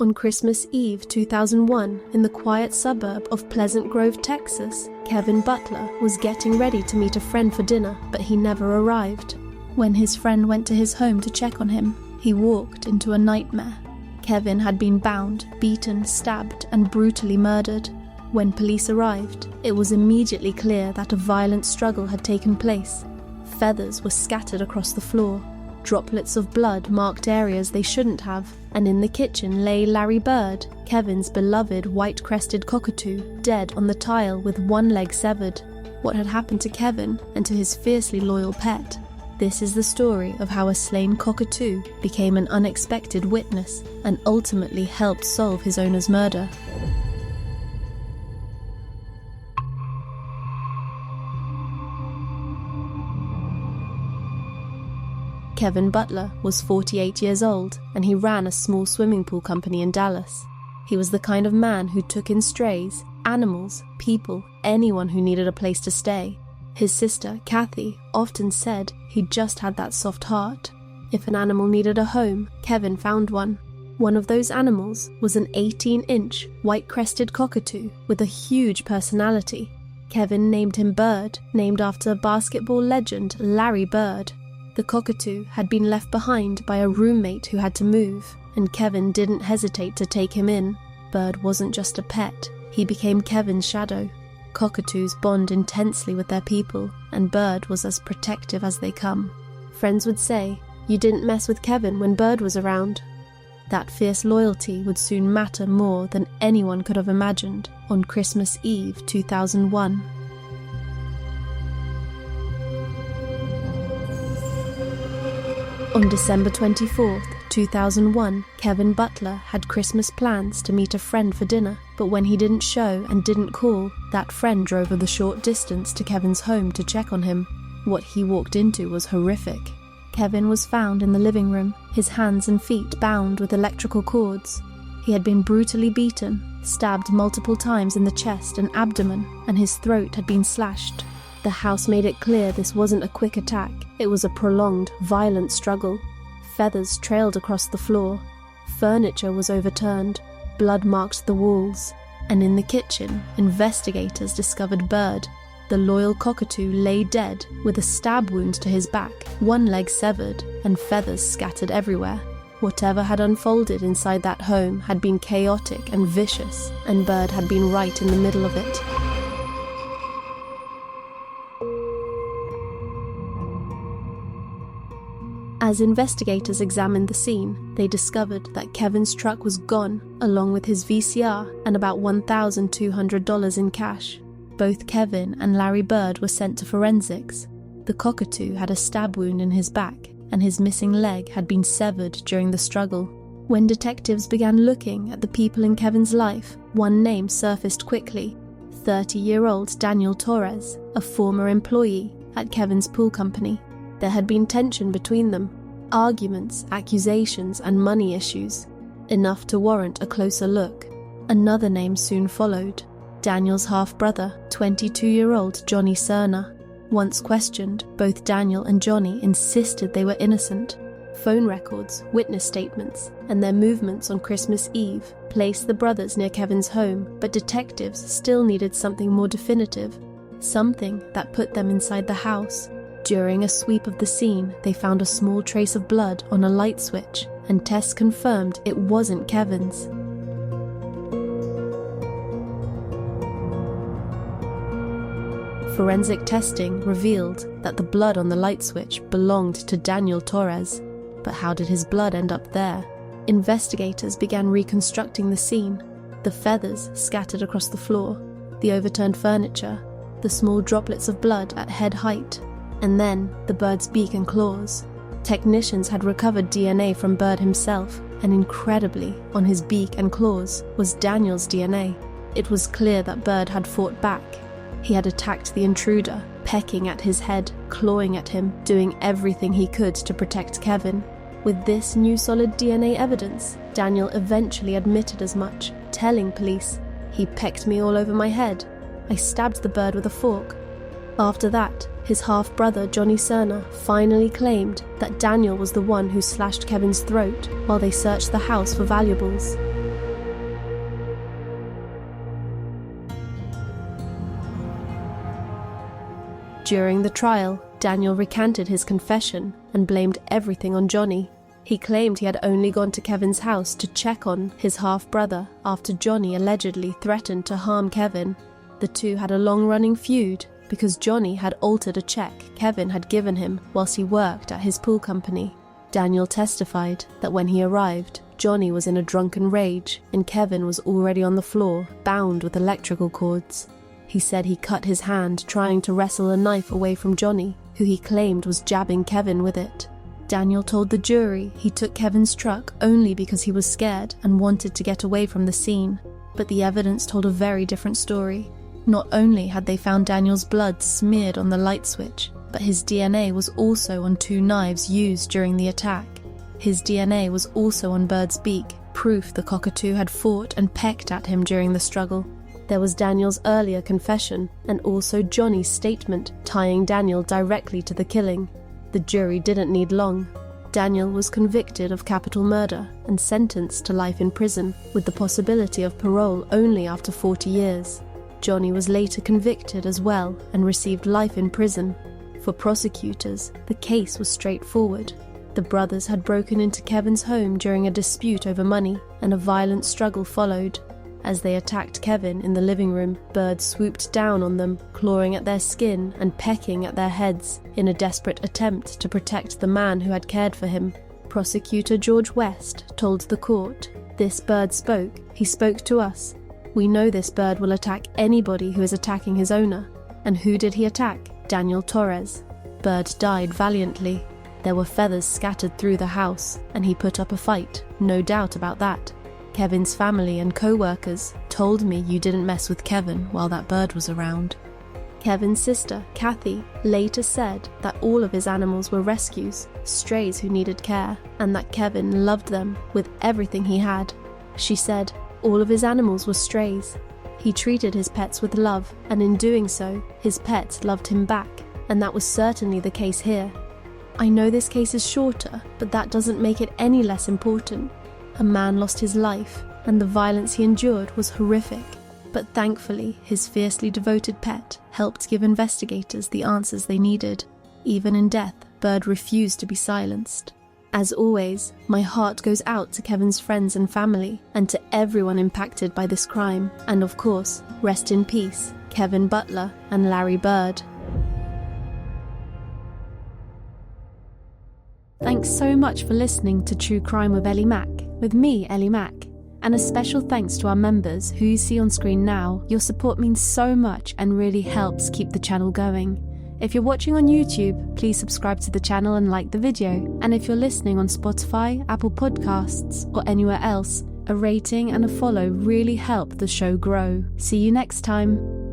On Christmas Eve 2001, in the quiet suburb of Pleasant Grove, Texas, Kevin Butler was getting ready to meet a friend for dinner, but he never arrived. When his friend went to his home to check on him, he walked into a nightmare. Kevin had been bound, beaten, stabbed, and brutally murdered. When police arrived, it was immediately clear that a violent struggle had taken place. Feathers were scattered across the floor. Droplets of blood marked areas they shouldn't have, and in the kitchen lay Larry Bird, Kevin's beloved white-crested cockatoo, dead on the tile with one leg severed. What had happened to Kevin and to his fiercely loyal pet? This is the story of how a slain cockatoo became an unexpected witness and ultimately helped solve his owner's murder. Kevin Butler was 48 years old, and he ran a small swimming pool company in Dallas. He was the kind of man who took in strays, animals, people, anyone who needed a place to stay. His sister, Kathy, often said he just had that soft heart. If an animal needed a home, Kevin found one. One of those animals was an 18-inch white-crested cockatoo with a huge personality. Kevin named him Bird, named after basketball legend Larry Bird. The cockatoo had been left behind by a roommate who had to move, and Kevin didn't hesitate to take him in. Bird wasn't just a pet, he became Kevin's shadow. Cockatoos bond intensely with their people, and Bird was as protective as they come. Friends would say, "You didn't mess with Kevin when Bird was around." That fierce loyalty would soon matter more than anyone could have imagined on Christmas Eve 2001. On December 24th, 2001, Kevin Butler had Christmas plans to meet a friend for dinner, but when he didn't show and didn't call, that friend drove the short distance to Kevin's home to check on him. What he walked into was horrific. Kevin was found in the living room, his hands and feet bound with electrical cords. He had been brutally beaten, stabbed multiple times in the chest and abdomen, and his throat had been slashed. The house made it clear this wasn't a quick attack, it was a prolonged, violent struggle. Feathers trailed across the floor. Furniture was overturned, blood marked the walls. And in the kitchen, investigators discovered Bird. The loyal cockatoo lay dead with a stab wound to his back, one leg severed, and feathers scattered everywhere. Whatever had unfolded inside that home had been chaotic and vicious, and Bird had been right in the middle of it. As investigators examined the scene, they discovered that Kevin's truck was gone, along with his VCR and about $1,200 in cash. Both Kevin and Larry Bird were sent to forensics. The cockatoo had a stab wound in his back, and his missing leg had been severed during the struggle. When detectives began looking at the people in Kevin's life, one name surfaced quickly: 30-year-old Daniel Torres, a former employee at Kevin's pool company. There had been tension between them, arguments, accusations, and money issues, enough to warrant a closer look. Another name soon followed: Daniel's half-brother, 22-year-old Johnny Serna. Once questioned, both Daniel and Johnny insisted they were innocent. Phone records, witness statements, and their movements on Christmas Eve placed the brothers near Kevin's home, but detectives still needed something more definitive, something that put them inside the house. During a sweep of the scene, they found a small trace of blood on a light switch, and tests confirmed it wasn't Kevin's. Forensic testing revealed that the blood on the light switch belonged to Daniel Torres. But how did his blood end up there? Investigators began reconstructing the scene: the feathers scattered across the floor, the overturned furniture, the small droplets of blood at head height, and then the bird's beak and claws. Technicians had recovered DNA from Bird himself, and incredibly, on his beak and claws was Daniel's DNA. It was clear that Bird had fought back. He had attacked the intruder, pecking at his head, clawing at him, doing everything he could to protect Kevin. With this new solid DNA evidence, Daniel eventually admitted as much, telling police, "He pecked me all over my head. I stabbed the bird with a fork." After that, his half-brother Johnny Serna finally claimed that Daniel was the one who slashed Kevin's throat while they searched the house for valuables. During the trial, Daniel recanted his confession and blamed everything on Johnny. He claimed he had only gone to Kevin's house to check on his half-brother after Johnny allegedly threatened to harm Kevin. The two had a long-running feud because Johnny had altered a check Kevin had given him whilst he worked at his pool company. Daniel testified that when he arrived, Johnny was in a drunken rage and Kevin was already on the floor, bound with electrical cords. He said he cut his hand trying to wrestle a knife away from Johnny, who he claimed was jabbing Kevin with it. Daniel told the jury he took Kevin's truck only because he was scared and wanted to get away from the scene, but the evidence told a very different story. Not only had they found Daniel's blood smeared on the light switch, but his DNA was also on 2 knives used during the attack. His DNA was also on Bird's beak, proof the cockatoo had fought and pecked at him during the struggle. There was Daniel's earlier confession, and also Johnny's statement tying Daniel directly to the killing. The jury didn't need long. Daniel was convicted of capital murder and sentenced to life in prison, with the possibility of parole only after 40 years. Johnny was later convicted as well and received life in prison. For prosecutors, the case was straightforward. The brothers had broken into Kevin's home during a dispute over money, and a violent struggle followed. As they attacked Kevin in the living room, Bird swooped down on them, clawing at their skin and pecking at their heads in a desperate attempt to protect the man who had cared for him. Prosecutor George West told the court, "This Bird spoke. He spoke to us. We know this Bird will attack anybody who is attacking his owner." And who did he attack? Daniel Torres. Bird died valiantly. There were feathers scattered through the house, and he put up a fight, no doubt about that. Kevin's family and co-workers told me you didn't mess with Kevin while that Bird was around. Kevin's sister, Kathy, later said that all of his animals were rescues, strays who needed care, and that Kevin loved them with everything he had. She said all of his animals were strays. He treated his pets with love, and in doing so, his pets loved him back, and that was certainly the case here. I know this case is shorter, but that doesn't make it any less important. A man lost his life, and the violence he endured was horrific. But thankfully, his fiercely devoted pet helped give investigators the answers they needed. Even in death, Bird refused to be silenced. As always, my heart goes out to Kevin's friends and family, and to everyone impacted by this crime. And of course, rest in peace, Kevin Butler and Larry Bird. Thanks so much for listening to True Crime with Ellie Mack, with me, Ellie Mack. And a special thanks to our members who you see on screen now. Your support means so much and really helps keep the channel going. If you're watching on YouTube, please subscribe to the channel and like the video. And if you're listening on Spotify, Apple Podcasts, or anywhere else, a rating and a follow really help the show grow. See you next time.